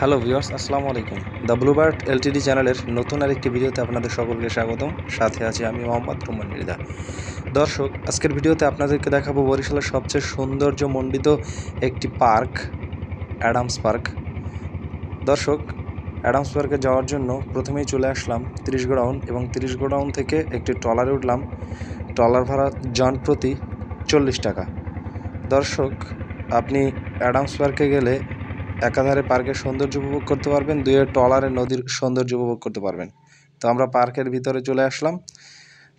Hello viewers, আসসালামু আলাইকুম। The Bluebird Ltd চ্যানেলের নতুন আরেকটি ভিডিওতে আপনাদের সকলকে স্বাগতম। সাথে আছি আমি মোহাম্মদ রুমান মৃধা। দর্শক, আজকের ভিডিওতে আপনাদেরকে দেখাবো বরিশালের সবচেয়ে সৌন্দর্যমণ্ডিত একটি পার্ক, অ্যাডামস পার্ক। দর্শক, অ্যাডামস পার্কে যাওয়ার জন্য প্রথমেই চলে আসলাম 30 গোডাউন এবং 30 গোডাউন থেকে একটি ট্রলারে উঠলাম। ট্রলার ভাড়া জন প্রতি 40 টাকা। দর্শক, আপনি অ্যাডামস পার্কে গেলে একাধারে পার্কের সৌন্দর্য উপভোগ করতে পারবেন, দুয়ে ট্রলারে নদীর সৌন্দর্য উপভোগ করতে পারবেন। তো আমরা পার্কের ভিতরে চলে আসলাম।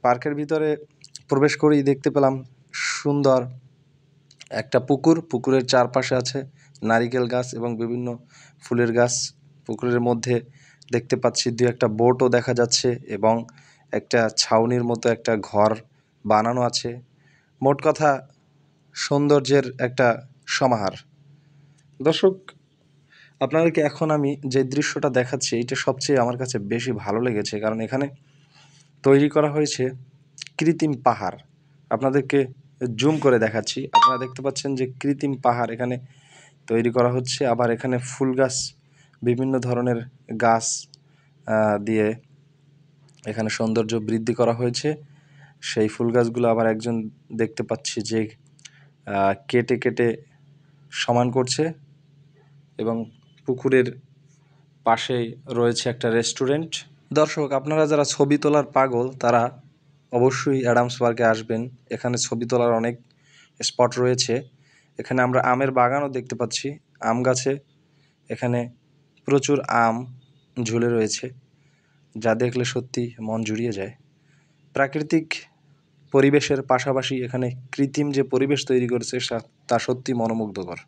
পার্কের ভিতরে প্রবেশ করেই দেখতে পেলাম সুন্দর একটা পুকুর। পুকুরের চারপাশে আছে নারিকেল গাছ এবং বিভিন্ন ফুলের গাছ। পুকুরের মধ্যে দেখতে পাচ্ছি দুই একটা বোটও দেখা যাচ্ছে এবং একটা ছাউনির মতো একটা ঘর বানানো আছে। মোট কথা সৌন্দর্যের একটা সমাহার। দর্শক, আপনাদেরকে এখন আমি যে দৃশ্যটা দেখাচ্ছি এটা সবচেয়ে আমার কাছে বেশি ভালো লেগেছে, কারণ এখানে তৈরি করা হয়েছে কৃত্রিম পাহাড়। আপনাদেরকে জুম করে দেখাচ্ছি। আপনারা দেখতে পাচ্ছেন যে কৃত্রিম পাহাড় এখানে তৈরি করা হচ্ছে। আবার এখানে ফুল গাছ, বিভিন্ন ধরনের গাছ দিয়ে এখানে সৌন্দর্য বৃদ্ধি করা হয়েছে। সেই ফুল গাছগুলো আবার একজন দেখতে পাচ্ছি যে কেটে কেটে সমান করছে এবং পুকুরের পাশেই রয়েছে একটা রেস্টুরেন্ট। দর্শক, আপনারা যারা ছবি তোলার পাগল তারা অবশ্যই অ্যাডামস পার্কে আসবেন। এখানে ছবি তোলার অনেক স্পট রয়েছে। এখানে আমরা আমের বাগানও দেখতে পাচ্ছি। আম গাছে এখানে প্রচুর আম ঝুলে রয়েছে, যা দেখলে সত্যি মন জুড়িয়ে যায়। প্রাকৃতিক পরিবেশের পাশাপাশি এখানে কৃত্রিম যে পরিবেশ তৈরি করেছে তা সত্যি মনোমুগ্ধকর।